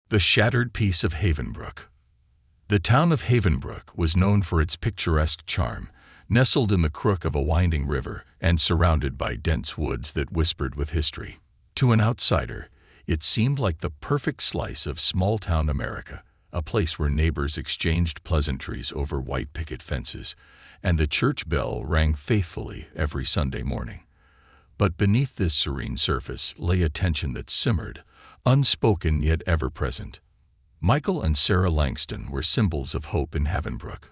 The shattered piece of Havenbrook. The town of Havenbrook was known for its picturesque charm, nestled in the crook of a winding river and surrounded by dense woods that whispered with history. To an outsider, it seemed like the perfect slice of small-town America, a place where neighbors exchanged pleasantries over white picket fences, and the church bell rang faithfully every Sunday morning. But beneath this serene surface lay a tension that simmered, unspoken yet ever-present. Michael and Sarah Langston were symbols of hope in Havenbrook.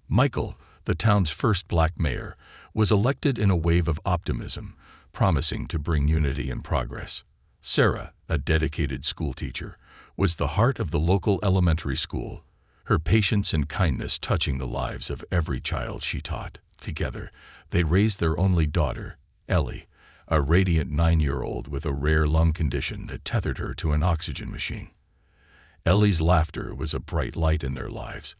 Michael, the town's first black mayor, was elected in a wave of optimism, promising to bring unity and progress. Sarah, a dedicated schoolteacher, was the heart of the local elementary school, her patience and kindness touching the lives of every child she taught. Together, they raised their only daughter, Ellie, a radiant 9-year-old with a rare lung condition that tethered her to an oxygen machine. Ellie's laughter was a bright light in their lives,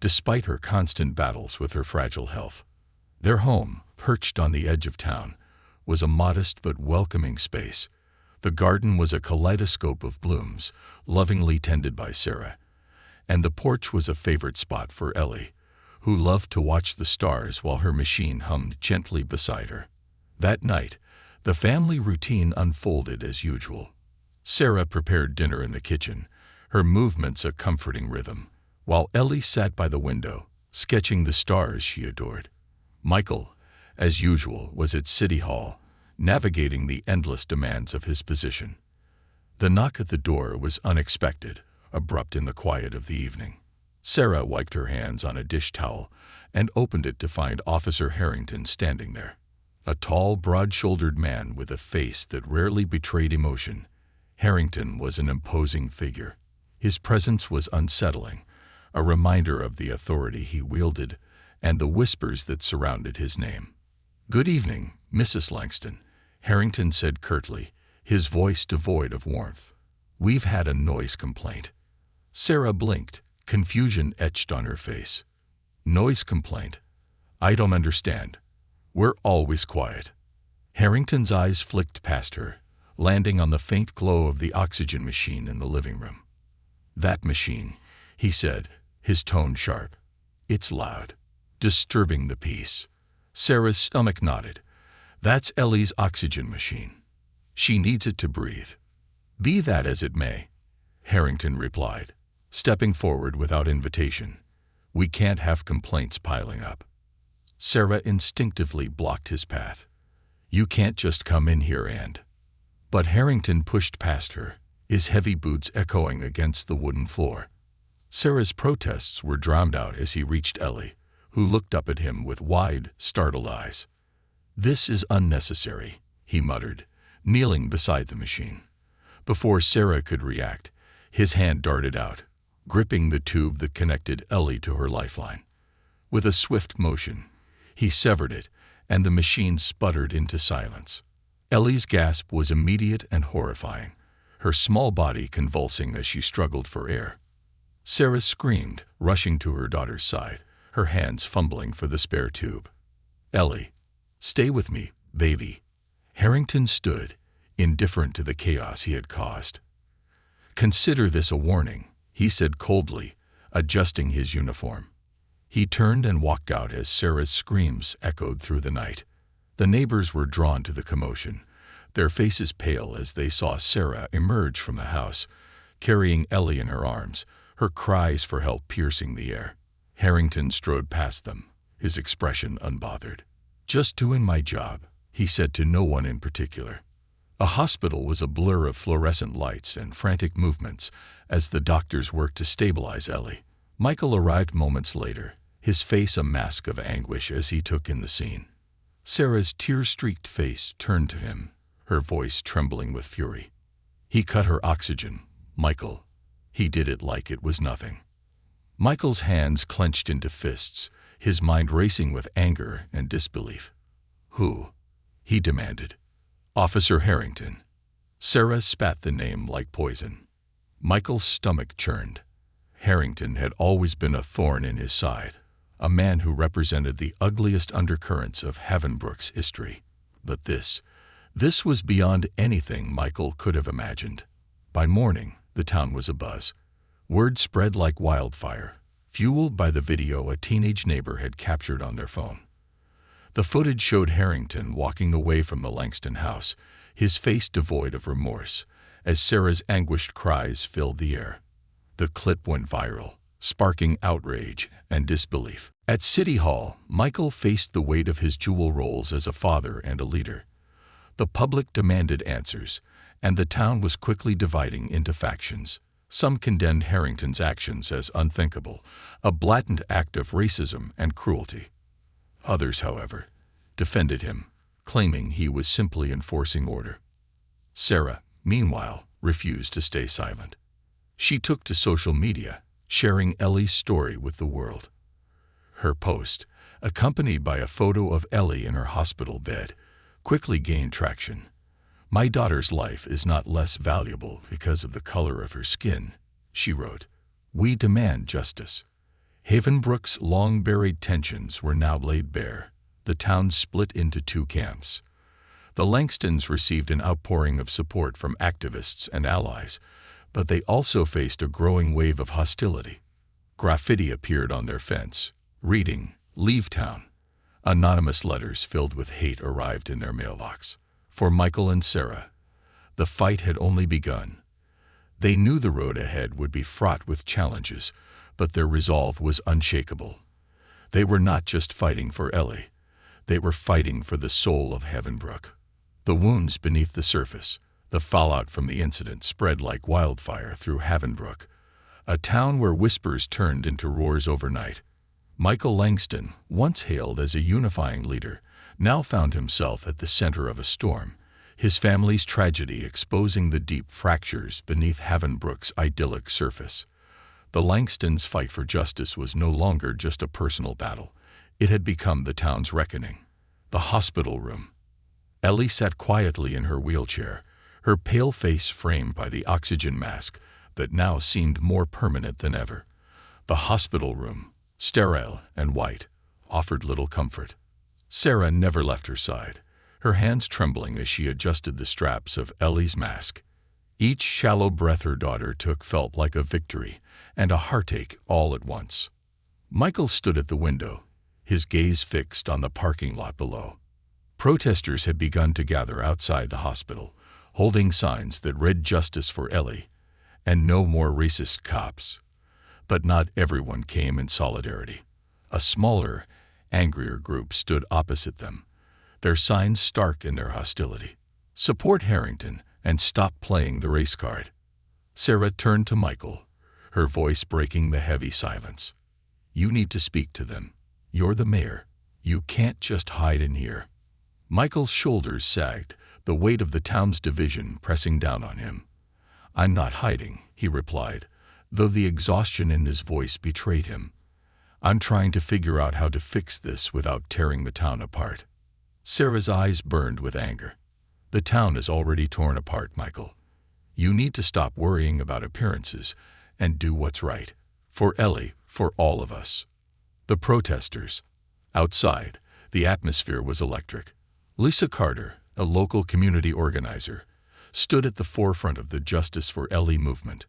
despite her constant battles with her fragile health. Their home, perched on the edge of town, was a modest but welcoming space. The garden was a kaleidoscope of blooms, lovingly tended by Sarah, and the porch was a favorite spot for Ellie, who loved to watch the stars while her machine hummed gently beside her. That night, the family routine unfolded as usual. Sarah prepared dinner in the kitchen, her movements a comforting rhythm, while Ellie sat by the window, sketching the stars she adored. Michael, as usual, was at City Hall, navigating the endless demands of his position. The knock at the door was unexpected, abrupt in the quiet of the evening. Sarah wiped her hands on a dish towel and opened it to find Officer Harrington standing there. A tall, broad-shouldered man with a face that rarely betrayed emotion, Harrington was an imposing figure. His presence was unsettling, a reminder of the authority he wielded and the whispers that surrounded his name. "Good evening, Mrs. Langston," Harrington said curtly, his voice devoid of warmth. "We've had a noise complaint." Sarah blinked, confusion etched on her face. "Noise complaint? I don't understand. We're always quiet." Harrington's eyes flicked past her, landing on the faint glow of the oxygen machine in the living room. "That machine," he said, his tone sharp. "It's loud, disturbing the peace." Sarah's stomach nodded. "That's Ellie's oxygen machine. She needs it to breathe." "Be that as it may," Harrington replied, stepping forward without invitation. "We can't have complaints piling up." Sarah instinctively blocked his path. "You can't just come in here and—" But Harrington pushed past her, his heavy boots echoing against the wooden floor. Sarah's protests were drowned out as he reached Ellie, who looked up at him with wide, startled eyes. "This is unnecessary," he muttered, kneeling beside the machine. Before Sarah could react, his hand darted out, gripping the tube that connected Ellie to her lifeline. With a swift motion, he severed it, and the machine sputtered into silence. Ellie's gasp was immediate and horrifying, her small body convulsing as she struggled for air. Sarah screamed, rushing to her daughter's side, her hands fumbling for the spare tube. "Ellie, stay with me, baby." Harrington stood, indifferent to the chaos he had caused. "Consider this a warning," he said coldly, adjusting his uniform. He turned and walked out as Sarah's screams echoed through the night. The neighbors were drawn to the commotion, their faces pale as they saw Sarah emerge from the house, carrying Ellie in her arms, her cries for help piercing the air. Harrington strode past them, his expression unbothered. "Just doing my job," he said to no one in particular. A hospital was a blur of fluorescent lights and frantic movements as the doctors worked to stabilize Ellie. Michael arrived moments later, his face a mask of anguish as he took in the scene. Sarah's tear-streaked face turned to him, her voice trembling with fury. "He cut her oxygen, Michael. He did it like it was nothing." Michael's hands clenched into fists, his mind racing with anger and disbelief. "Who?" he demanded. "Officer Harrington." Sarah spat the name like poison. Michael's stomach churned. Harrington had always been a thorn in his side, a man who represented the ugliest undercurrents of Havenbrook's history. But this was beyond anything Michael could have imagined. By morning, The town was abuzz. Word spread like wildfire, fueled by the video a teenage neighbor had captured on their phone. The footage showed Harrington walking away from the Langston house, his face devoid of remorse, as Sarah's anguished cries filled the air. The clip went viral, sparking outrage and disbelief. At City Hall, Michael faced the weight of his dual roles as a father and a leader. The public demanded answers, and the town was quickly dividing into factions. Some condemned Harrington's actions as unthinkable, a blatant act of racism and cruelty. Others, however, defended him, claiming he was simply enforcing order. Sarah, meanwhile, refused to stay silent. She took to social media, sharing Ellie's story with the world. Her post, accompanied by a photo of Ellie in her hospital bed, quickly gained traction. "My daughter's life is not less valuable because of the color of her skin," she wrote. "We demand justice." Havenbrook's long-buried tensions were now laid bare. The town split into two camps. The Langstons received an outpouring of support from activists and allies, but they also faced a growing wave of hostility. Graffiti appeared on their fence, reading, "Leave town." Anonymous letters filled with hate arrived in their mailbox. For Michael and Sarah, the fight had only begun. They knew the road ahead would be fraught with challenges, but their resolve was unshakable. They were not just fighting for Ellie. They were fighting for the soul of Havenbrook. The wounds beneath the surface, the fallout from the incident spread like wildfire through Havenbrook, a town where whispers turned into roars overnight. Michael Langston, once hailed as a unifying leader, now found himself at the center of a storm, his family's tragedy exposing the deep fractures beneath Havenbrook's idyllic surface. The Langstons' fight for justice was no longer just a personal battle. It had become the town's reckoning. The hospital room. Ellie sat quietly in her wheelchair, her pale face framed by the oxygen mask that now seemed more permanent than ever. The hospital room, sterile and white, offered little comfort. Sarah never left her side, her hands trembling as she adjusted the straps of Ellie's mask. Each shallow breath her daughter took felt like a victory and a heartache all at once. Michael stood at the window, his gaze fixed on the parking lot below. Protesters had begun to gather outside the hospital, holding signs that read "Justice for Ellie" and "No more racist cops." But not everyone came in solidarity. A smaller, angrier group stood opposite them, their signs stark in their hostility. "Support Harrington and stop playing the race card." Sarah turned to Michael, her voice breaking the heavy silence. "You need to speak to them. You're the mayor. You can't just hide in here." Michael's shoulders sagged, the weight of the town's division pressing down on him. "I'm not hiding," he replied, though the exhaustion in his voice betrayed him. "I'm trying to figure out how to fix this without tearing the town apart." Sarah's eyes burned with anger. "The town is already torn apart, Michael. You need to stop worrying about appearances and do what's right. For Ellie, for all of us." The protesters. Outside, the atmosphere was electric. Lisa Carter, a local community organizer, stood at the forefront of the Justice for Ellie movement.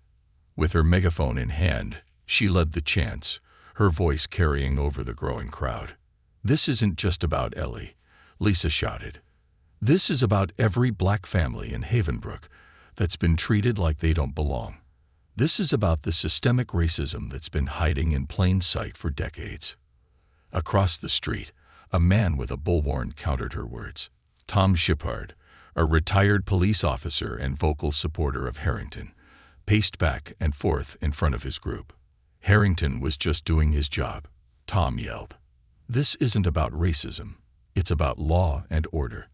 With her megaphone in hand, she led the chants, her voice carrying over the growing crowd. "This isn't just about Ellie," Lisa shouted. "This is about every black family in Havenbrook that's been treated like they don't belong. This is about the systemic racism that's been hiding in plain sight for decades." Across the street, a man with a bullhorn countered her words. Tom Shippard, a retired police officer and vocal supporter of Harrington, paced back and forth in front of his group. "Harrington was just doing his job," Tom yelled. "This isn't about racism. It's about law and order.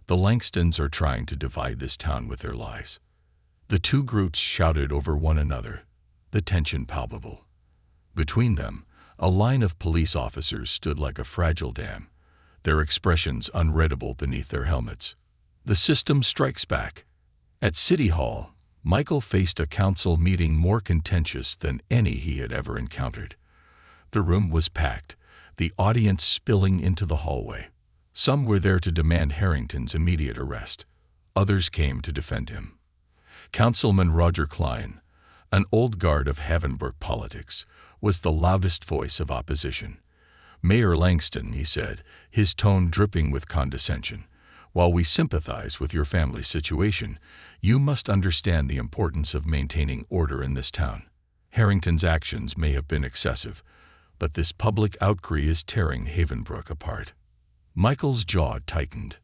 The Langstons are trying to divide this town with their lies." The two groups shouted over one another, the tension palpable. Between them, a line of police officers stood like a fragile dam, their expressions unreadable beneath their helmets. The system strikes back. At City Hall, Michael faced a council meeting more contentious than any he had ever encountered. The room was packed, the audience spilling into the hallway. Some were there to demand Harrington's immediate arrest. Others came to defend him. Councilman Roger Klein, An old guard of Havenbrook politics, was the loudest voice of opposition. "Mayor Langston," he said, his tone dripping with condescension, "while we sympathize with your family's situation, you must understand the importance of maintaining order in this town. Harrington's actions may have been excessive, but this public outcry is tearing Havenbrook apart." Michael's jaw tightened.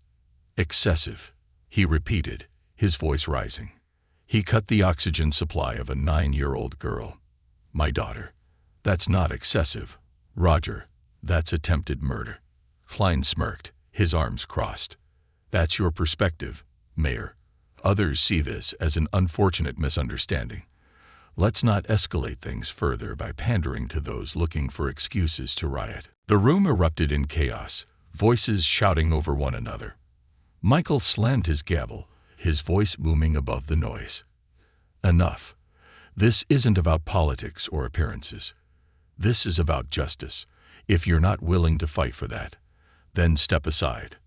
"Excessive," he repeated, his voice rising. He cut the oxygen supply of a 9-year-old girl. "My daughter. That's not excessive. Roger, that's attempted murder." Klein smirked, his arms crossed. "That's your perspective, Mayor. Others see this as an unfortunate misunderstanding. Let's not escalate things further by pandering to those looking for excuses to riot." The room erupted in chaos, voices shouting over one another. Michael slammed his gavel, his voice booming above the noise. "Enough. This isn't about politics or appearances. This is about justice. If you're not willing to fight for that, then step aside,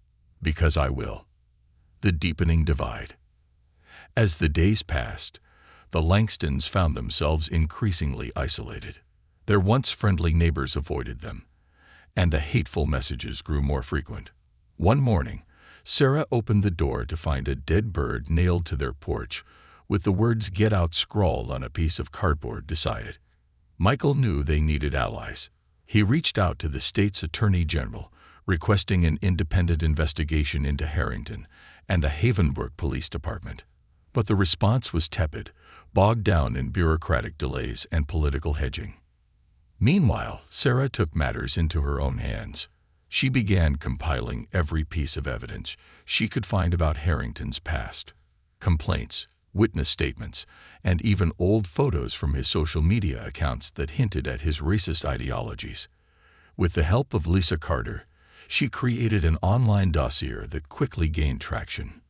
because I will." The deepening divide. As the days passed, the Langstons found themselves increasingly isolated. Their once friendly neighbors avoided them, and the hateful messages grew more frequent. One morning, Sarah opened the door to find a dead bird nailed to their porch, with the words "Get Out" scrawled on a piece of cardboard beside it. Michael knew they needed allies. He reached out to the state's attorney general, requesting an independent investigation into Harrington and the Havenbrook Police Department. But the response was tepid, bogged down in bureaucratic delays and political hedging. Meanwhile, Sarah took matters into her own hands. She began compiling every piece of evidence she could find about Harrington's past. Complaints, witness statements, and even old photos from his social media accounts that hinted at his racist ideologies. With the help of Lisa Carter, she created an online dossier that quickly gained traction.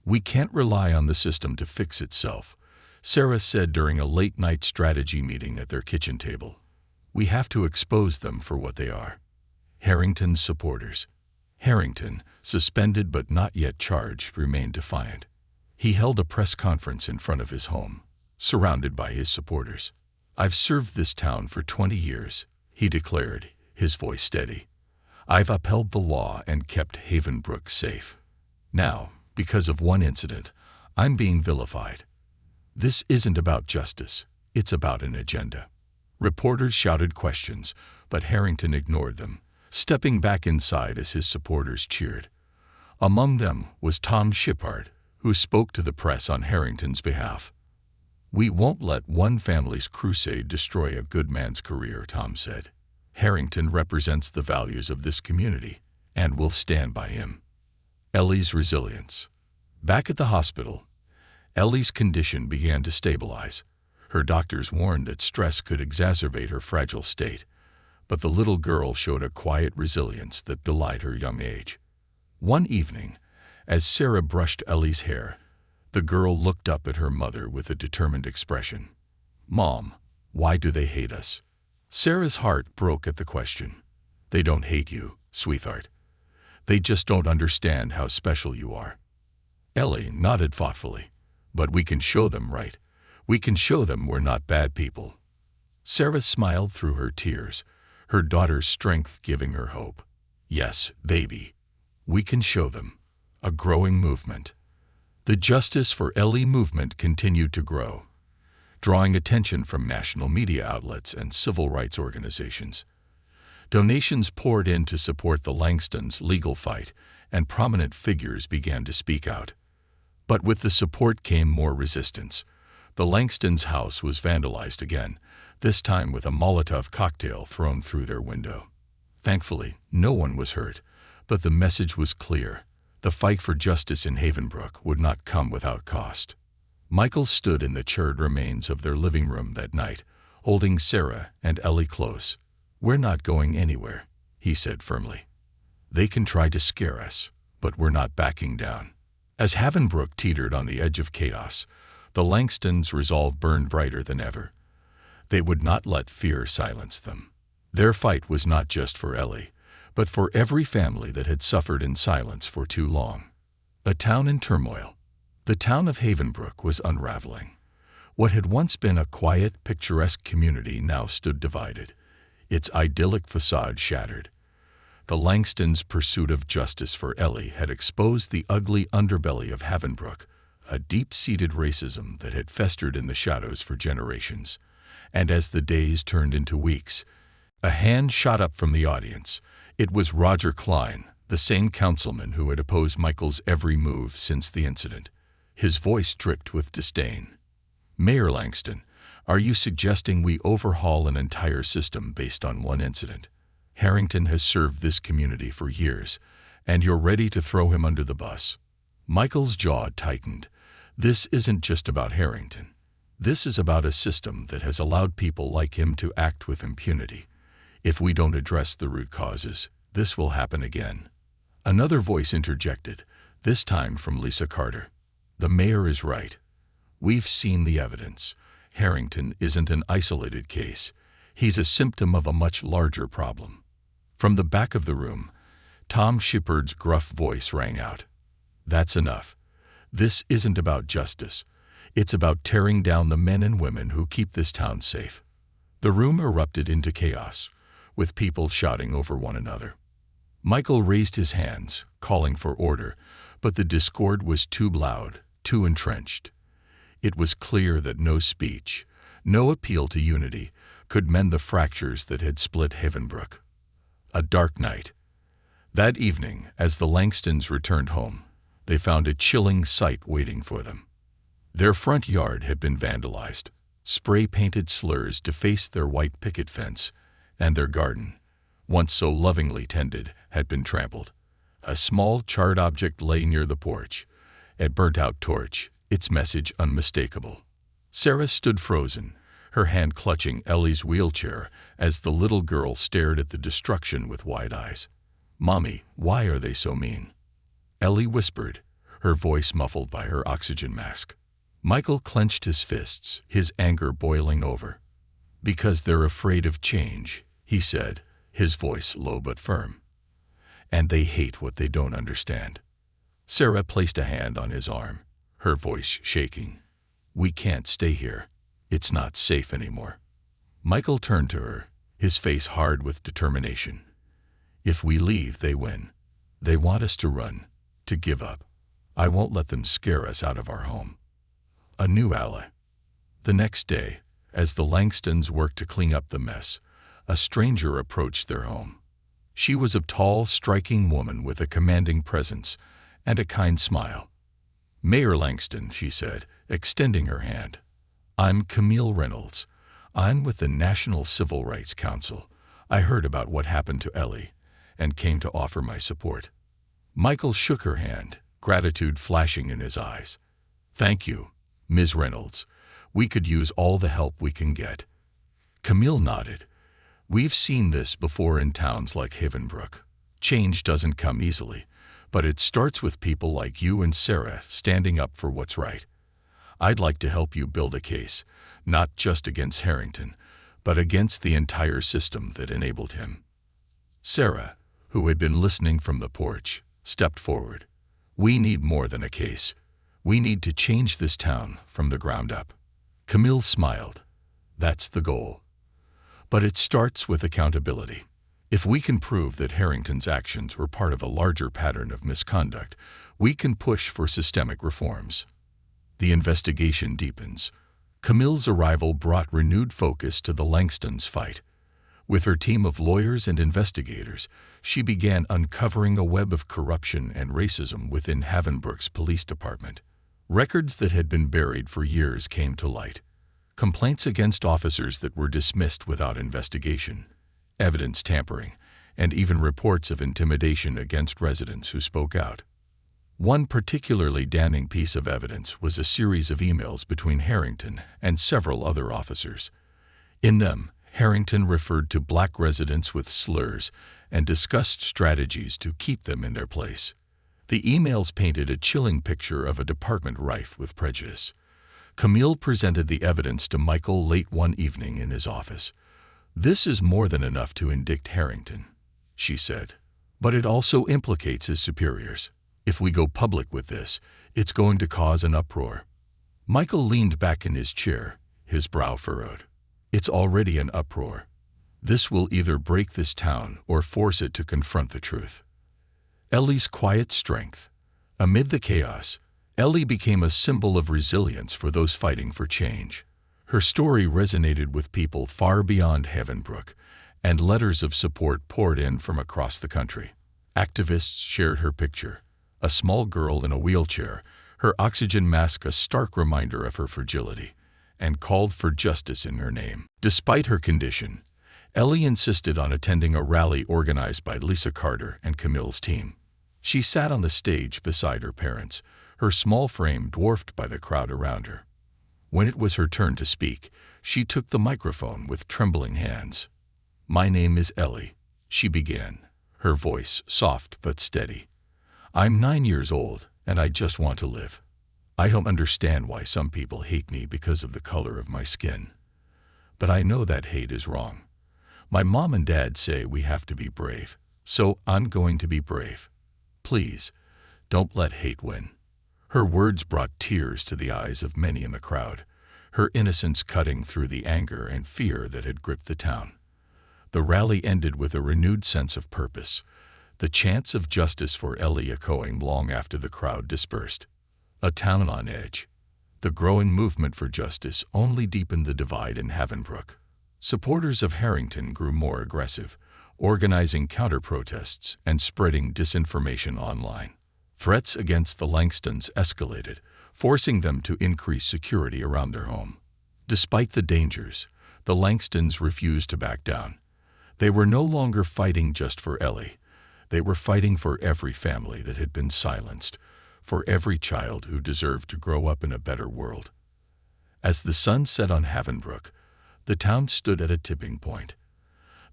"We can't rely on the system to fix itself," Sarah said during a late-night strategy meeting at their kitchen table. "We have to expose them for what they are." Harrington's supporters. Harrington, suspended but not yet charged, remained defiant. He held a press conference in front of his home, surrounded by his supporters. "I've served this town for 20 years, he declared, his voice steady. "I've upheld the law and kept Havenbrook safe. Now, because of one incident, I'm being vilified. This isn't about justice, it's about an agenda." Reporters shouted questions, but Harrington ignored them, stepping back inside as his supporters cheered. Among them was Tom Shippard, who spoke to the press on Harrington's behalf. "We won't let one family's crusade destroy a good man's career," Tom said. "Harrington represents the values of this community, and we'll stand by him." Ellie's resilience. Back at the hospital, Ellie's condition began to stabilize. Her doctors warned that stress could exacerbate her fragile state, but the little girl showed a quiet resilience that belied her young age. One evening, as Sarah brushed Ellie's hair, the girl looked up at her mother with a determined expression. "Mom, why do they hate us?" Sarah's heart broke at the question. "They don't hate you, sweetheart. They just don't understand how special you are." Ellie nodded thoughtfully. "But we can show them, right? We can show them we're not bad people." Sarah smiled through her tears, her daughter's strength giving her hope. "Yes, baby. We can show them." A growing movement. The Justice for Ellie movement continued to grow, drawing attention from national media outlets and civil rights organizations. Donations poured in to support the Langstons' legal fight, and prominent figures began to speak out. But with the support came more resistance. The Langstons' house was vandalized again, this time with a Molotov cocktail thrown through their window. Thankfully, no one was hurt, but the message was clear. The fight for justice in Havenbrook would not come without cost. Michael stood in the charred remains of their living room that night, holding Sarah and Ellie close. "We're not going anywhere," he said firmly. "They can try to scare us, but we're not backing down." As Havenbrook teetered on the edge of chaos, the Langstons' resolve burned brighter than ever. They would not let fear silence them. Their fight was not just for Ellie, but for every family that had suffered in silence for too long. A town in turmoil. The town of Havenbrook was unraveling. What had once been a quiet, picturesque community now stood divided, its idyllic facade shattered. The Langstons' pursuit of justice for Ellie had exposed the ugly underbelly of Havenbrook, a deep-seated racism that had festered in the shadows for generations. And as the days turned into weeks, a hand shot up from the audience. It was Roger Klein, the same councilman who had opposed Michael's every move since the incident. His voice dripped with disdain. "Mayor Langston, are you suggesting we overhaul an entire system based on one incident? Harrington has served this community for years, and you're ready to throw him under the bus?" Michael's jaw tightened. This isn't just about Harrington. This is about a system that has allowed people like him to act with impunity. If we don't address the root causes, this will happen again. Another voice interjected, this time from Lisa Carter. "The mayor is right. We've seen the evidence. Harrington isn't an isolated case. He's a symptom of a much larger problem." From the back of the room, Tom Shepard's gruff voice rang out. "That's enough. This isn't about justice. It's about tearing down the men and women who keep this town safe." The room erupted into chaos, with people shouting over one another. Michael raised his hands, calling for order, but the discord was too loud, too entrenched. It was clear that no speech, no appeal to unity, could mend the fractures that had split Havenbrook. A dark night. That evening, as the Langstons returned home, they found a chilling sight waiting for them. Their front yard had been vandalized. Spray-painted slurs defaced their white picket fence, and their garden, once so lovingly tended, had been trampled. A small charred object lay near the porch, a burnt-out torch, its message unmistakable. Sarah stood frozen, her hand clutching Ellie's wheelchair as the little girl stared at the destruction with wide eyes. "Mommy, why are they so mean?" Ellie whispered, her voice muffled by her oxygen mask. Michael clenched his fists, his anger boiling over. "Because they're afraid of change," he said, his voice low but firm. "And they hate what they don't understand." Sarah placed a hand on his arm, her voice shaking. "We can't stay here. It's not safe anymore." Michael turned to her, his face hard with determination. "If we leave, they win. They want us to run, to give up. I won't let them scare us out of our home." A new ally. The next day, as the Langstons worked to clean up the mess, a stranger approached their home. She was a tall, striking woman with a commanding presence and a kind smile. "Mayor Langston," she said, extending her hand. "I'm Camille Reynolds. I'm with the National Civil Rights Council. I heard about what happened to Ellie and came to offer my support." Michael shook her hand, gratitude flashing in his eyes. "Thank you, Ms. Reynolds. We could use all the help we can get." Camille nodded. "We've seen this before in towns like Havenbrook. Change doesn't come easily, but it starts with people like you and Sarah standing up for what's right. I'd like to help you build a case, not just against Harrington, but against the entire system that enabled him." Sarah, who had been listening from the porch, stepped forward. "We need more than a case. We need to change this town from the ground up." Camille smiled. "That's the goal. But it starts with accountability. If we can prove that Harrington's actions were part of a larger pattern of misconduct, we can push for systemic reforms." The investigation deepens. Camille's arrival brought renewed focus to the Langstons' fight. With her team of lawyers and investigators, she began uncovering a web of corruption and racism within Havenbrook's police department. Records that had been buried for years came to light. Complaints against officers that were dismissed without investigation, evidence tampering, and even reports of intimidation against residents who spoke out. One particularly damning piece of evidence was a series of emails between Harrington and several other officers. In them, Harrington referred to black residents with slurs and discussed strategies to keep them in their place. The emails painted a chilling picture of a department rife with prejudice. Camille presented the evidence to Michael late one evening in his office. "This is more than enough to indict Harrington," she said. "But it also implicates his superiors. If we go public with this, it's going to cause an uproar." Michael leaned back in his chair, his brow furrowed. It's already an uproar. This will either break this town or force it to confront the truth. Ellie's quiet strength. Amid the chaos, Ellie became a symbol of resilience for those fighting for change. Her story resonated with people far beyond Havenbrook, and letters of support poured in from across the country. Activists shared her picture, a small girl in a wheelchair, her oxygen mask a stark reminder of her fragility, and called for justice in her name. Despite her condition, Ellie insisted on attending a rally organized by Lisa Carter and Camille's team. She sat on the stage beside her parents, her small frame dwarfed by the crowd around her. When it was her turn to speak, she took the microphone with trembling hands. "My name is Ellie," she began, her voice soft but steady. "I'm 9 years old, and I just want to live. I don't understand why some people hate me because of the color of my skin. But I know that hate is wrong. My mom and dad say we have to be brave, so I'm going to be brave. Please, don't let hate win." Her words brought tears to the eyes of many in the crowd, her innocence cutting through the anger and fear that had gripped the town. The rally ended with a renewed sense of purpose, the chants of justice for Ellie echoing long after the crowd dispersed. A town on edge. The growing movement for justice only deepened the divide in Havenbrook. Supporters of Harrington grew more aggressive, organizing counter-protests and spreading disinformation online. Threats against the Langstons escalated, forcing them to increase security around their home. Despite the dangers, the Langstons refused to back down. They were no longer fighting just for Ellie. They were fighting for every family that had been silenced, for every child who deserved to grow up in a better world. As the sun set on Havenbrook, the town stood at a tipping point.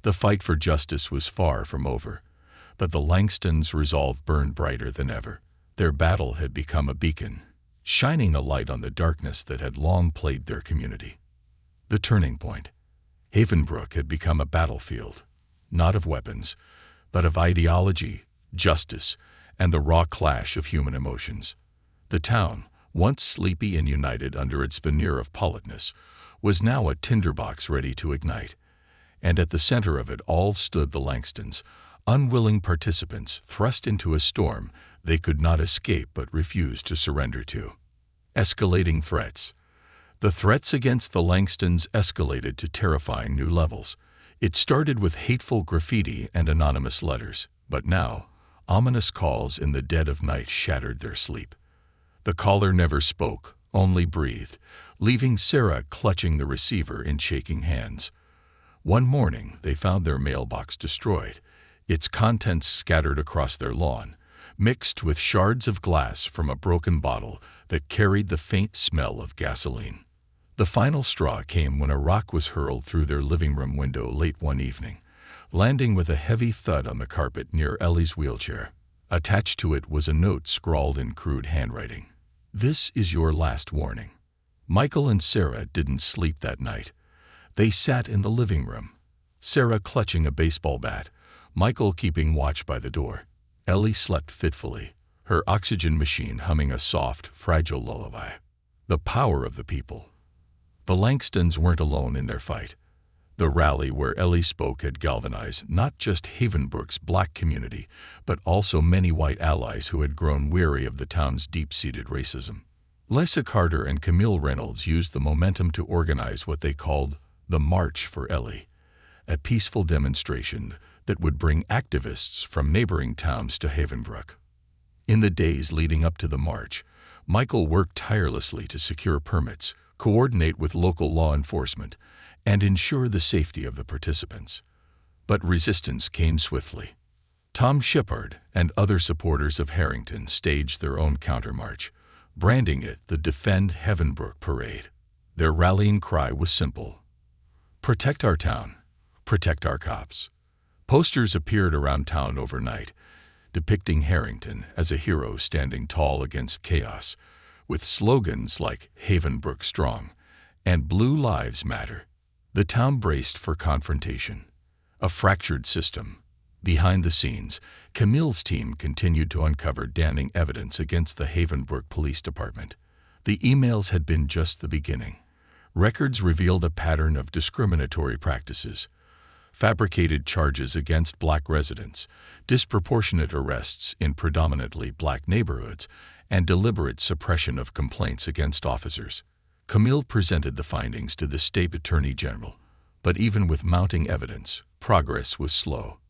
The fight for justice was far from over, but the Langstons' resolve burned brighter than ever. Their battle had become a beacon, shining a light on the darkness that had long plagued their community. The turning point. Havenbrook had become a battlefield, not of weapons, but of ideology, justice, and the raw clash of human emotions. The town, once sleepy and united under its veneer of politeness, was now a tinderbox ready to ignite. And at the center of it all stood the Langstons, unwilling participants thrust into a storm they could not escape but refused to surrender to. Escalating threats. The threats against the Langstons escalated to terrifying new levels. It started with hateful graffiti and anonymous letters, but now, ominous calls in the dead of night shattered their sleep. The caller never spoke, only breathed, leaving Sarah clutching the receiver in shaking hands. One morning, they found their mailbox destroyed, its contents scattered across their lawn, mixed with shards of glass from a broken bottle that carried the faint smell of gasoline. The final straw came when a rock was hurled through their living room window late one evening, landing with a heavy thud on the carpet near Ellie's wheelchair. Attached to it was a note scrawled in crude handwriting. "This is your last warning." Michael and Sarah didn't sleep that night. They sat in the living room, Sarah clutching a baseball bat, Michael keeping watch by the door. Ellie slept fitfully, her oxygen machine humming a soft, fragile lullaby. The power of the people. The Langstons weren't alone in their fight. The rally where Ellie spoke had galvanized not just Havenbrook's black community, but also many white allies who had grown weary of the town's deep-seated racism. Lisa Carter and Camille Reynolds used the momentum to organize what they called the March for Ellie, a peaceful demonstration that would bring activists from neighboring towns to Havenbrook. In the days leading up to the march, Michael worked tirelessly to secure permits, coordinate with local law enforcement, and ensure the safety of the participants. But resistance came swiftly. Tom Shepard and other supporters of Harrington staged their own countermarch, branding it the Defend Havenbrook Parade. Their rallying cry was simple: "Protect our town, protect our cops." Posters appeared around town overnight, depicting Harrington as a hero standing tall against chaos, with slogans like "Havenbrook Strong" and "Blue Lives Matter." The town braced for confrontation. A fractured system. Behind the scenes, Camille's team continued to uncover damning evidence against the Havenbrook Police Department. The emails had been just the beginning. Records revealed a pattern of discriminatory practices, fabricated charges against black residents, disproportionate arrests in predominantly black neighborhoods, and deliberate suppression of complaints against officers. Camille presented the findings to the state attorney general, but even with mounting evidence, progress was slow.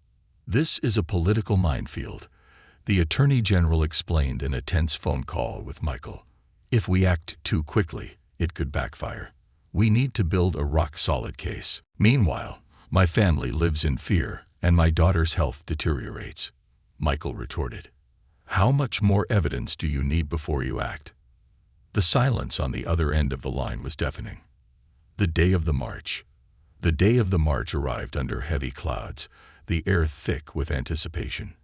"This is a political minefield," the attorney general explained in a tense phone call with Michael. "If we act too quickly, it could backfire. We need to build a rock-solid case. Meanwhile, my family lives in fear, and my daughter's health deteriorates," Michael retorted. "How much more evidence do you need before you act?" The silence on the other end of the line was deafening. The day of the march. The day of the march arrived under heavy clouds, the air thick with anticipation.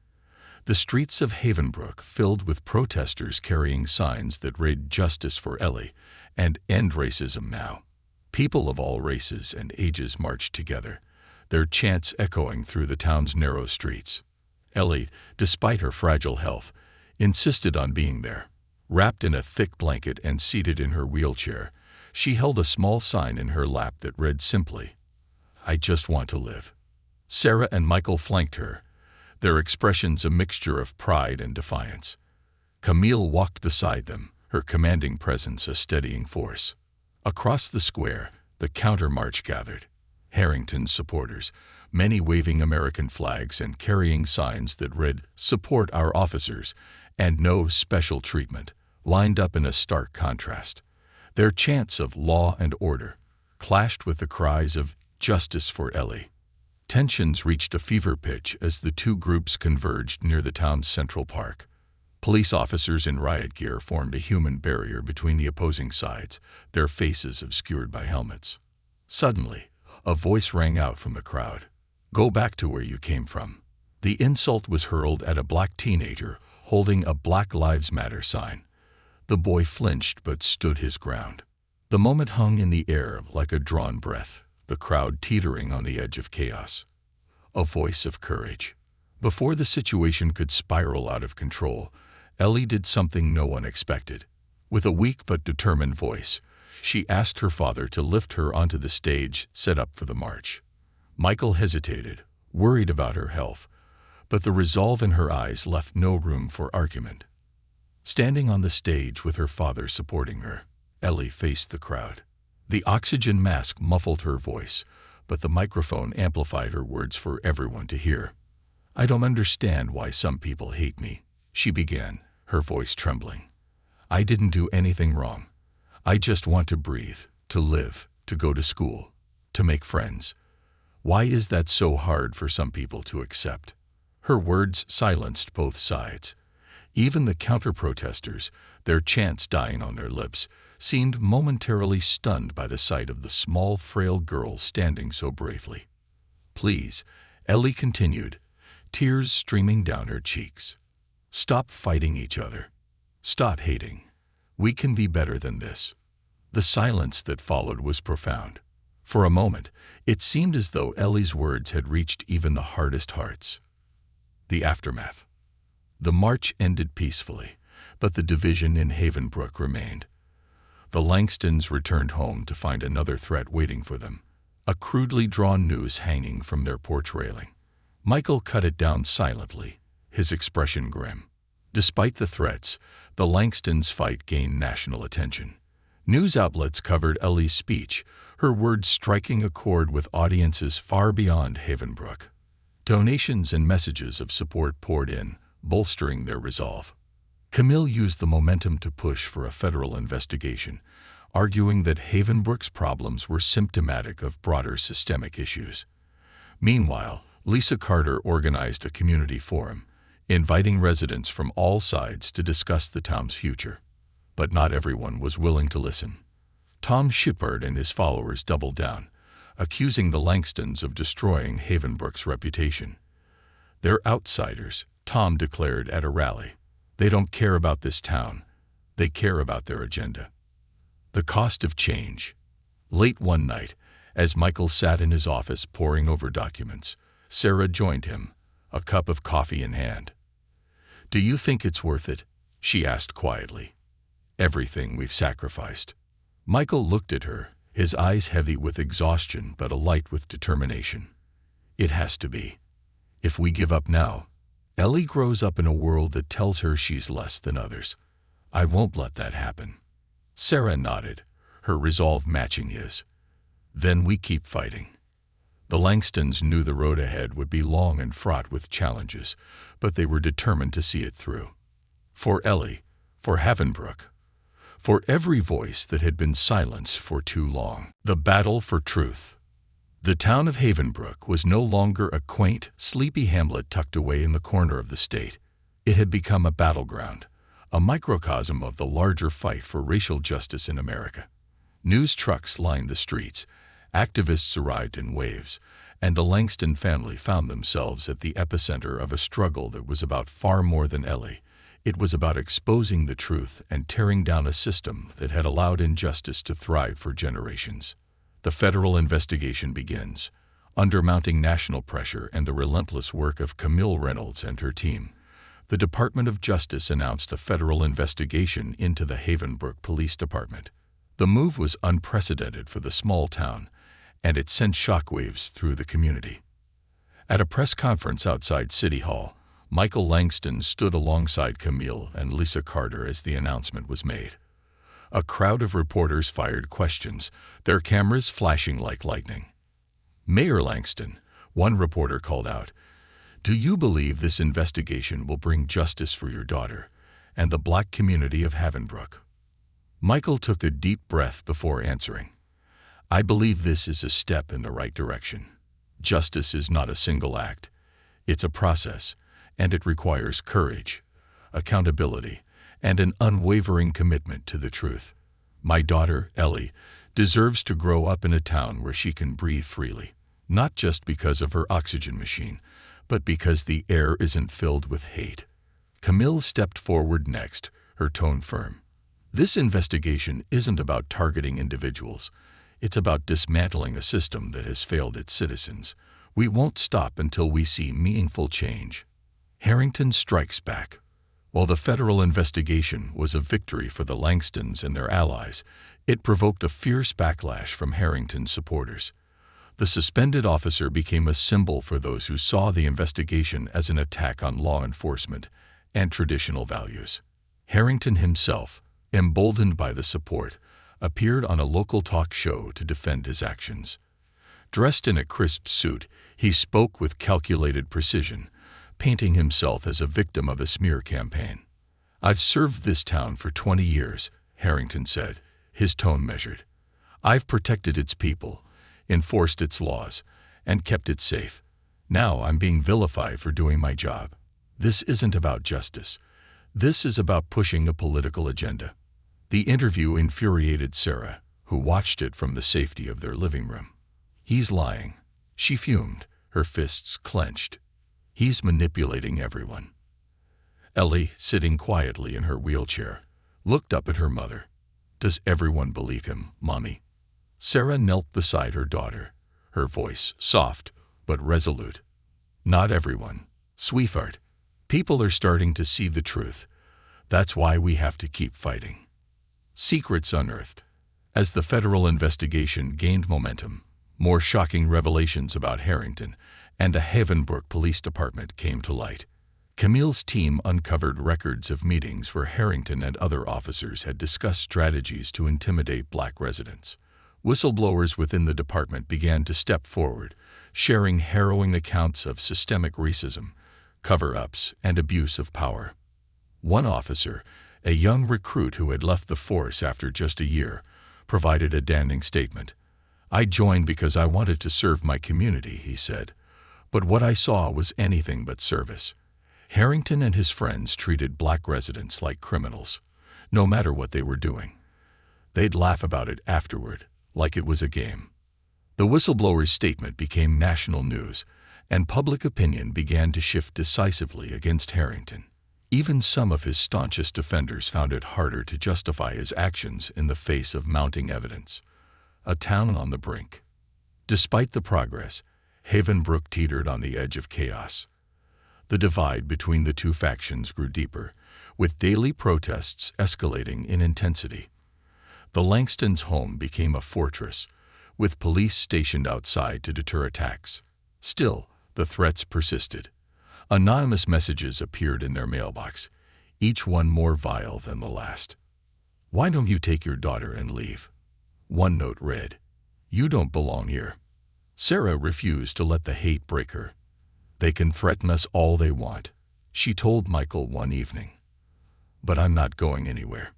The streets of Havenbrook filled with protesters carrying signs that read "Justice for Ellie" and "End Racism Now." People of all races and ages marched together, their chants echoing through the town's narrow streets. Ellie, despite her fragile health, insisted on being there. Wrapped in a thick blanket and seated in her wheelchair, she held a small sign in her lap that read simply, "I just want to live." Sarah and Michael flanked her, their expressions a mixture of pride and defiance. Camille walked beside them, her commanding presence a steadying force. Across the square, the counter-march gathered. Harrington's supporters, many waving American flags and carrying signs that read, "Support our officers," and "No special treatment," lined up in a stark contrast. Their chants of law and order clashed with the cries of "Justice for Ellie." Tensions reached a fever pitch as the two groups converged near the town's central park. Police officers in riot gear formed a human barrier between the opposing sides, their faces obscured by helmets. Suddenly, a voice rang out from the crowd. "Go back to where you came from." The insult was hurled at a black teenager holding a "Black Lives Matter" sign. The boy flinched but stood his ground. The moment hung in the air like a drawn breath, the crowd teetering on the edge of chaos. A voice of courage. Before the situation could spiral out of control, Ellie did something no one expected. With a weak but determined voice, she asked her father to lift her onto the stage set up for the march. Michael hesitated, worried about her health, but the resolve in her eyes left no room for argument. Standing on the stage with her father supporting her, Ellie faced the crowd. The oxygen mask muffled her voice, but the microphone amplified her words for everyone to hear. "I don't understand why some people hate me," she began, her voice trembling. "I didn't do anything wrong. I just want to breathe, to live, to go to school, to make friends. Why is that so hard for some people to accept?" Her words silenced both sides. Even the counter-protesters, their chants dying on their lips, seemed momentarily stunned by the sight of the small, frail girl standing so bravely. "Please," Ellie continued, tears streaming down her cheeks. "Stop fighting each other. Stop hating. We can be better than this." The silence that followed was profound. For a moment, it seemed as though Ellie's words had reached even the hardest hearts. The aftermath. The march ended peacefully, but the division in Havenbrook remained. The Langstons returned home to find another threat waiting for them, a crudely drawn noose hanging from their porch railing. Michael cut it down silently, his expression grim. Despite the threats, the Langstons' fight gained national attention. News outlets covered Ellie's speech, her words striking a chord with audiences far beyond Havenbrook. Donations and messages of support poured in, bolstering their resolve. Camille used the momentum to push for a federal investigation, arguing that Havenbrook's problems were symptomatic of broader systemic issues. Meanwhile, Lisa Carter organized a community forum, inviting residents from all sides to discuss the town's future. But not everyone was willing to listen. Tom Shippard and his followers doubled down, accusing the Langstons of destroying Havenbrook's reputation. "They're outsiders," Tom declared at a rally. "They don't care about this town. They care about their agenda." The cost of change. Late one night, as Michael sat in his office poring over documents, Sarah joined him, a cup of coffee in hand. "Do you think it's worth it?" she asked quietly. Everything we've sacrificed. Michael looked at her, his eyes heavy with exhaustion but alight with determination. It has to be. If we give up now, Ellie grows up in a world that tells her she's less than others. I won't let that happen. Sarah nodded, her resolve matching his. Then we keep fighting. The Langstons knew the road ahead would be long and fraught with challenges, but they were determined to see it through. For Ellie, for Havenbrook, for every voice that had been silenced for too long. The battle for truth. The town of Havenbrook was no longer a quaint, sleepy hamlet tucked away in the corner of the state. It had become a battleground, a microcosm of the larger fight for racial justice in America. News trucks lined the streets, activists arrived in waves, and the Langston family found themselves at the epicenter of a struggle that was about far more than Ellie. It was about exposing the truth and tearing down a system that had allowed injustice to thrive for generations. The federal investigation begins, under mounting national pressure and the relentless work of Camille Reynolds and her team. The Department of Justice announced a federal investigation into the Havenbrook Police Department. The move was unprecedented for the small town, and it sent shockwaves through the community. At a press conference outside City Hall, Michael Langston stood alongside Camille and Lisa Carter as the announcement was made. A crowd of reporters fired questions, their cameras flashing like lightning. "Mayor Langston," one reporter called out, "do you believe this investigation will bring justice for your daughter and the Black community of Havenbrook?" Michael took a deep breath before answering. "I believe this is a step in the right direction. Justice is not a single act. It's a process, and it requires courage, accountability, and an unwavering commitment to the truth. My daughter, Ellie, deserves to grow up in a town where she can breathe freely, not just because of her oxygen machine, but because the air isn't filled with hate." Camille stepped forward next, her tone firm. "This investigation isn't about targeting individuals. It's about dismantling a system that has failed its citizens. We won't stop until we see meaningful change." Harrington strikes back. While the federal investigation was a victory for the Langstons and their allies, it provoked a fierce backlash from Harrington's supporters. The suspended officer became a symbol for those who saw the investigation as an attack on law enforcement and traditional values. Harrington himself, emboldened by the support, appeared on a local talk show to defend his actions. Dressed in a crisp suit, he spoke with calculated precision, painting himself as a victim of a smear campaign. "I've served this town for 20 years, Harrington said, his tone measured. "I've protected its people, enforced its laws, and kept it safe. Now I'm being vilified for doing my job. This isn't about justice. This is about pushing a political agenda." The interview infuriated Sarah, who watched it from the safety of their living room. "He's lying," she fumed, her fists clenched. "He's manipulating everyone." Ellie, sitting quietly in her wheelchair, looked up at her mother. "Does everyone believe him, Mommy?" Sarah knelt beside her daughter, her voice soft but resolute. "Not everyone, sweetheart. People are starting to see the truth. That's why we have to keep fighting." Secrets unearthed. As the federal investigation gained momentum, more shocking revelations about Harrington and the Havenbrook Police Department came to light. Camille's team uncovered records of meetings where Harrington and other officers had discussed strategies to intimidate Black residents. Whistleblowers within the department began to step forward, sharing harrowing accounts of systemic racism, cover-ups, and abuse of power. One officer, a young recruit who had left the force after just a year, provided a damning statement. "I joined because I wanted to serve my community," he said. "But what I saw was anything but service. Harrington and his friends treated Black residents like criminals, no matter what they were doing. They'd laugh about it afterward, like it was a game." The whistleblower's statement became national news, and public opinion began to shift decisively against Harrington. Even some of his staunchest defenders found it harder to justify his actions in the face of mounting evidence. A town on the brink. Despite the progress, Havenbrook teetered on the edge of chaos. The divide between the two factions grew deeper, with daily protests escalating in intensity. The Langstons' home became a fortress, with police stationed outside to deter attacks. Still, the threats persisted. Anonymous messages appeared in their mailbox, each one more vile than the last. "Why don't you take your daughter and leave?" One note read, "You don't belong here." Sarah refused to let the hate break her. "They can threaten us all they want," she told Michael one evening. "But I'm not going anywhere.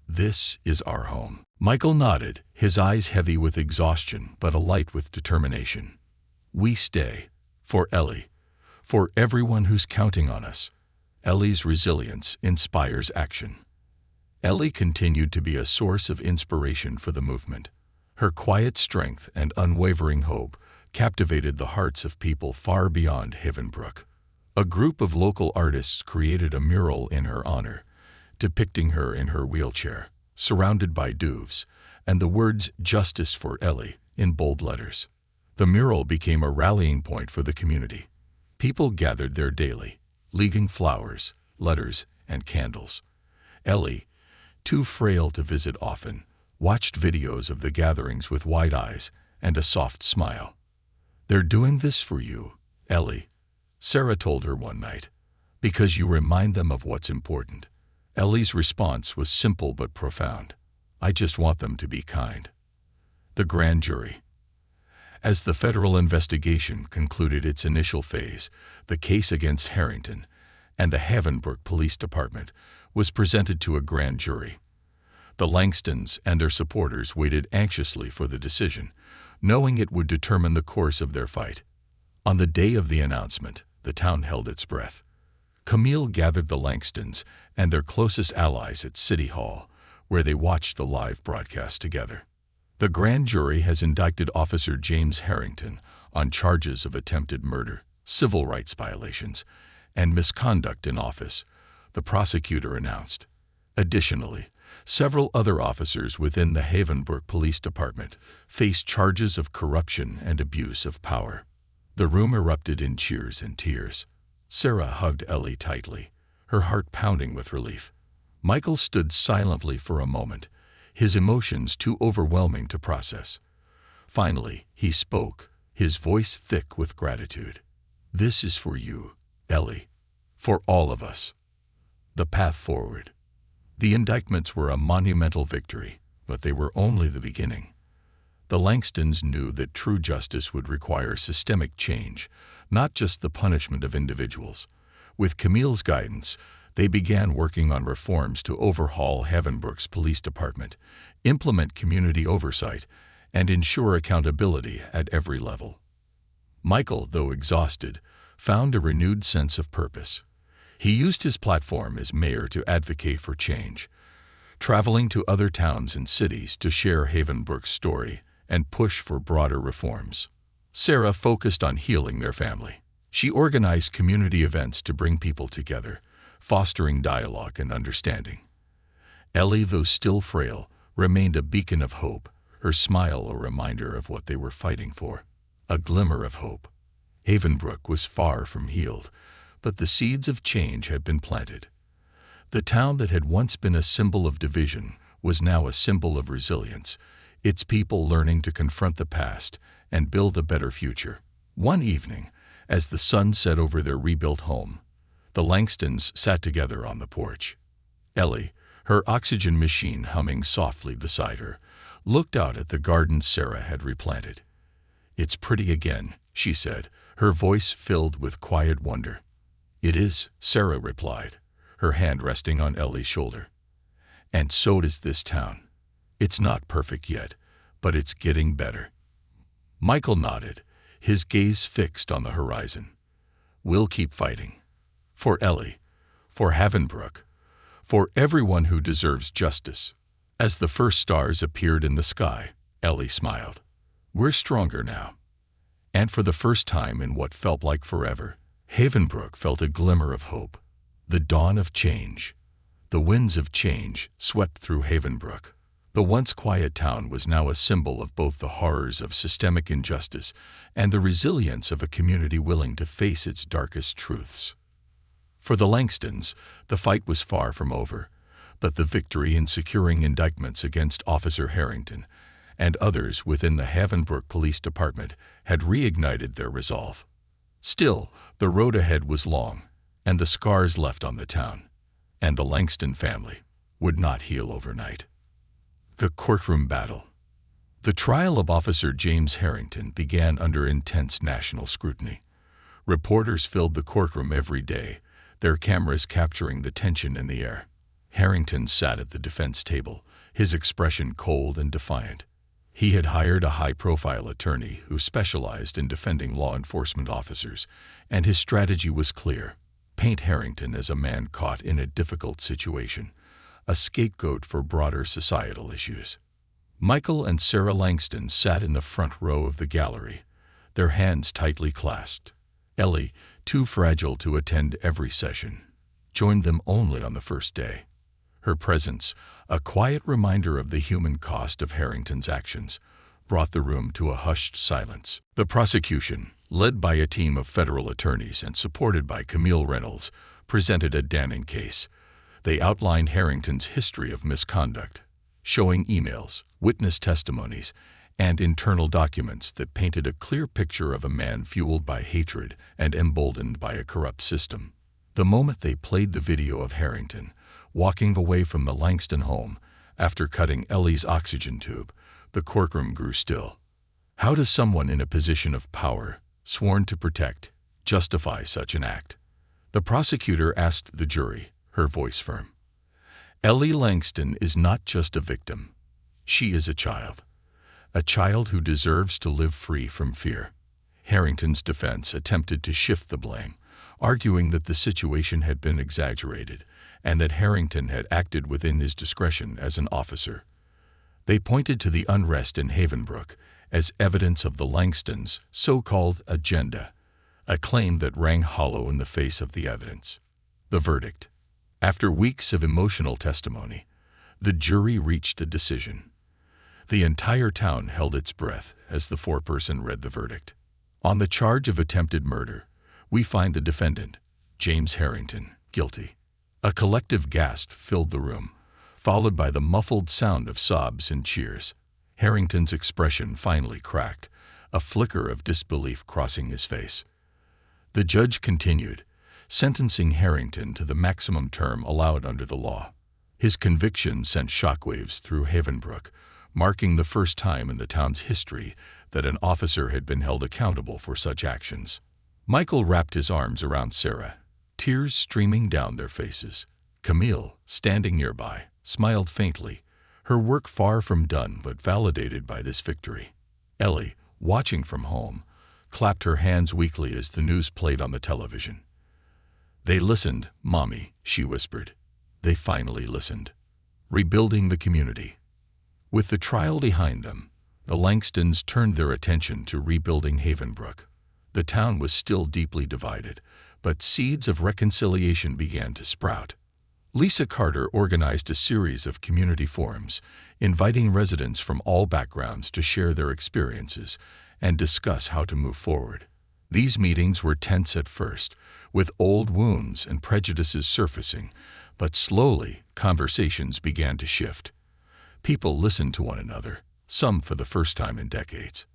This is our home." Michael nodded, his eyes heavy with exhaustion but alight with determination. "We stay. For Ellie. For everyone who's counting on us." Ellie's resilience inspires action. Ellie continued to be a source of inspiration for the movement. Her quiet strength and unwavering hope captivated the hearts of people far beyond Havenbrook. A group of local artists created a mural in her honor, depicting her in her wheelchair, surrounded by doves, and the words "Justice for Ellie" in bold letters. The mural became a rallying point for the community. People gathered there daily, leaving flowers, letters, and candles. Ellie, too frail to visit often, watched videos of the gatherings with wide eyes and a soft smile. "They're doing this for you, Ellie," Sarah told her one night, "because you remind them of what's important." Ellie's response was simple but profound. "I just want them to be kind." The grand jury. As the federal investigation concluded its initial phase, the case against Harrington and the Havenbrook Police Department was presented to a grand jury. The Langstons and their supporters waited anxiously for the decision, knowing it would determine the course of their fight. On the day of the announcement, the town held its breath. Camille gathered the Langstons and their closest allies at City Hall, where they watched the live broadcast together. The grand jury has indicted Officer James Harrington on charges of attempted murder, civil rights violations, and misconduct in office, the prosecutor announced. Additionally, several other officers within the Havenbrook Police Department face charges of corruption and abuse of power. The room erupted in cheers and tears. Sarah hugged Ellie tightly, her heart pounding with relief. Michael stood silently for a moment, his emotions too overwhelming to process. Finally, he spoke, his voice thick with gratitude. "This is for you, Ellie. For all of us. The path forward." The indictments were a monumental victory, but they were only the beginning. The Langstons knew that true justice would require systemic change, not just the punishment of individuals. With Camille's guidance, they began working on reforms to overhaul Havenbrook's police department, implement community oversight, and ensure accountability at every level. Michael, though exhausted, found a renewed sense of purpose. He used his platform as mayor to advocate for change, traveling to other towns and cities to share Havenbrook's story and push for broader reforms. Sarah focused on healing their family. She organized community events to bring people together, fostering dialogue and understanding. Ellie, though still frail, remained a beacon of hope, her smile a reminder of what they were fighting for. A glimmer of hope. Havenbrook was far from healed, but the seeds of change had been planted. The town that had once been a symbol of division was now a symbol of resilience, its people learning to confront the past and build a better future. One evening, as the sun set over their rebuilt home, the Langstons sat together on the porch. Ellie, her oxygen machine humming softly beside her, looked out at the garden Sarah had replanted. "It's pretty again," she said, her voice filled with quiet wonder. "It is," Sarah replied, her hand resting on Ellie's shoulder. "And so does this town. It's not perfect yet, but it's getting better." Michael nodded, his gaze fixed on the horizon. "We'll keep fighting. For Ellie, for Havenbrook, for everyone who deserves justice." As the first stars appeared in the sky, Ellie smiled. "We're stronger now." And for the first time in what felt like forever, Havenbrook felt a glimmer of hope. The dawn of change. The winds of change swept through Havenbrook. The once quiet town was now a symbol of both the horrors of systemic injustice and the resilience of a community willing to face its darkest truths. For the Langstons, the fight was far from over, but the victory in securing indictments against Officer Harrington and others within the Havenbrook Police Department had reignited their resolve. Still, the road ahead was long, and the scars left on the town and the Langston family would not heal overnight. The courtroom battle. The trial of Officer James Harrington began under intense national scrutiny. Reporters filled the courtroom every day, their cameras capturing the tension in the air. Harrington sat at the defense table, his expression cold and defiant. He had hired a high-profile attorney who specialized in defending law enforcement officers, and his strategy was clear: paint Harrington as a man caught in a difficult situation, a scapegoat for broader societal issues. Michael and Sarah Langston sat in the front row of the gallery, their hands tightly clasped. Ellie, too fragile to attend every session, joined them only on the first day. Her presence, a quiet reminder of the human cost of Harrington's actions, brought the room to a hushed silence. The prosecution, led by a team of federal attorneys and supported by Camille Reynolds, presented a damning case. They outlined Harrington's history of misconduct, showing emails, witness testimonies, and internal documents that painted a clear picture of a man fueled by hatred and emboldened by a corrupt system. The moment they played the video of Harrington walking away from the Langston home after cutting Ellie's oxygen tube, the courtroom grew still. How does someone in a position of power, sworn to protect, justify such an act? The prosecutor asked the jury, her voice firm. Ellie Langston is not just a victim. She is a child who deserves to live free from fear. Harrington's defense attempted to shift the blame, arguing that the situation had been exaggerated and that Harrington had acted within his discretion as an officer. They pointed to the unrest in Havenbrook as evidence of the Langstons' so-called agenda, a claim that rang hollow in the face of the evidence. The verdict. After weeks of emotional testimony, the jury reached a decision. The entire town held its breath as the foreperson read the verdict. On the charge of attempted murder, we find the defendant, James Harrington, guilty. A collective gasp filled the room, followed by the muffled sound of sobs and cheers. Harrington's expression finally cracked, a flicker of disbelief crossing his face. The judge continued, sentencing Harrington to the maximum term allowed under the law. His conviction sent shockwaves through Havenbrook, marking the first time in the town's history that an officer had been held accountable for such actions. Michael wrapped his arms around Sarah, tears streaming down their faces. Camille, standing nearby, smiled faintly, her work far from done but validated by this victory. Ellie, watching from home, clapped her hands weakly as the news played on the television. "They listened, Mommy," she whispered. "They finally listened." Rebuilding the community. With the trial behind them, the Langstons turned their attention to rebuilding Havenbrook. The town was still deeply divided, but seeds of reconciliation began to sprout. Lisa Carter organized a series of community forums, inviting residents from all backgrounds to share their experiences and discuss how to move forward. These meetings were tense at first, with old wounds and prejudices surfacing, but slowly conversations began to shift. People listened to one another, some for the first time in decades.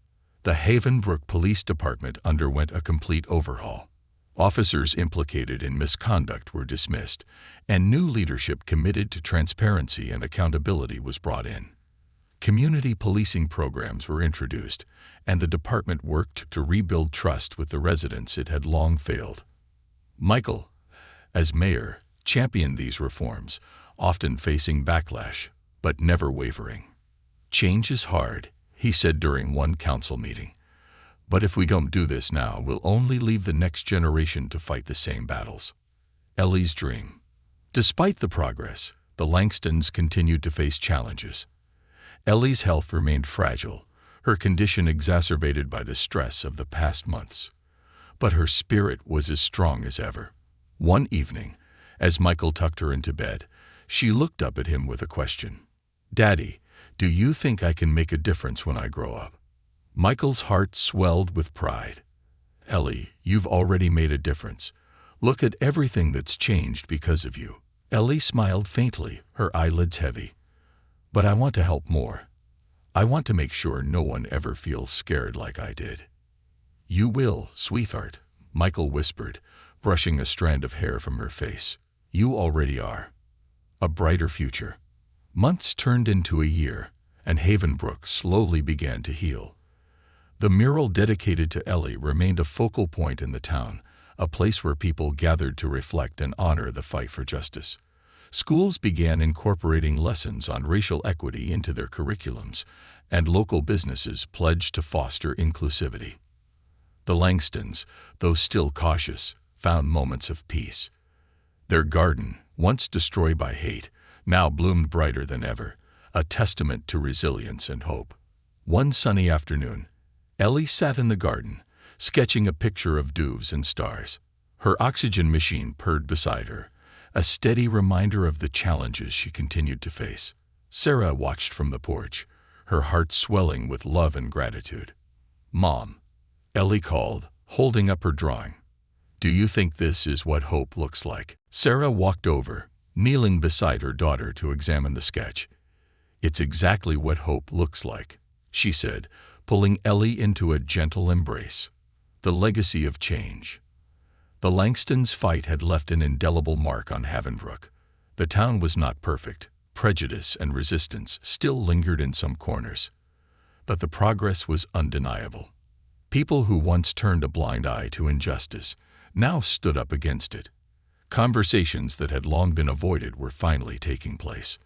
The Havenbrook Police Department underwent a complete overhaul. Officers implicated in misconduct were dismissed, and new leadership committed to transparency and accountability was brought in. Community policing programs were introduced, and the department worked to rebuild trust with the residents it had long failed. Michael, as mayor, championed these reforms, often facing backlash, but never wavering. "Change is hard," he said during one council meeting. "But if we don't do this now, we'll only leave the next generation to fight the same battles." Ellie's dream. Despite the progress, the Langstons continued to face challenges. Ellie's health remained fragile, her condition exacerbated by the stress of the past months. But her spirit was as strong as ever. One evening, as Michael tucked her into bed, she looked up at him with a question. "Daddy, do you think I can make a difference when I grow up?" Michael's heart swelled with pride. "Ellie, you've already made a difference. Look at everything that's changed because of you. Ellie smiled faintly, her eyelids heavy. But I want to help more. I want to make sure no one ever feels scared like I did. You will, sweetheart, Michael whispered, brushing a strand of hair from her face. You already are. A brighter future. Months turned into a year, and Havenbrook slowly began to heal. The mural dedicated to Ellie remained a focal point in the town, a place where people gathered to reflect and honor the fight for justice. Schools began incorporating lessons on racial equity into their curriculums, and local businesses pledged to foster inclusivity. The Langstons, though still cautious, found moments of peace. Their garden, once destroyed by hate, now bloomed brighter than ever, a testament to resilience and hope. One sunny afternoon, Ellie sat in the garden, sketching a picture of doves and stars. Her oxygen machine purred beside her, a steady reminder of the challenges she continued to face. Sarah watched from the porch, her heart swelling with love and gratitude. "Mom," Ellie called, holding up her drawing. "Do you think this is what hope looks like?" Sarah walked over, kneeling beside her daughter to examine the sketch. "It's exactly what hope looks like," she said, pulling Ellie into a gentle embrace. The legacy of change. The Langstons' fight had left an indelible mark on Havenbrook. The town was not perfect. Prejudice and resistance still lingered in some corners. But the progress was undeniable. People who once turned a blind eye to injustice now stood up against it. Conversations that had long been avoided were finally taking place.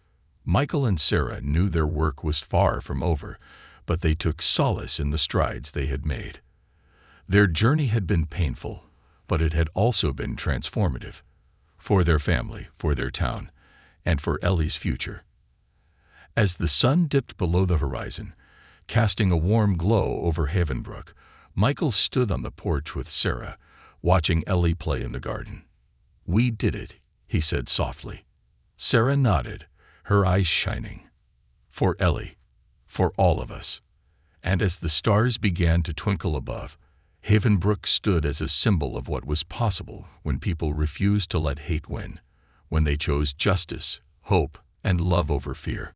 Michael and Sarah knew their work was far from over, but they took solace in the strides they had made. Their journey had been painful, but it had also been transformative. For their family, for their town, and for Ellie's future. As the sun dipped below the horizon, casting a warm glow over Havenbrook, Michael stood on the porch with Sarah, watching Ellie play in the garden. "We did it," he said softly. Sarah nodded, her eyes shining. "For Ellie, for all of us." And as the stars began to twinkle above, Havenbrook stood as a symbol of what was possible when people refused to let hate win, when they chose justice, hope, and love over fear.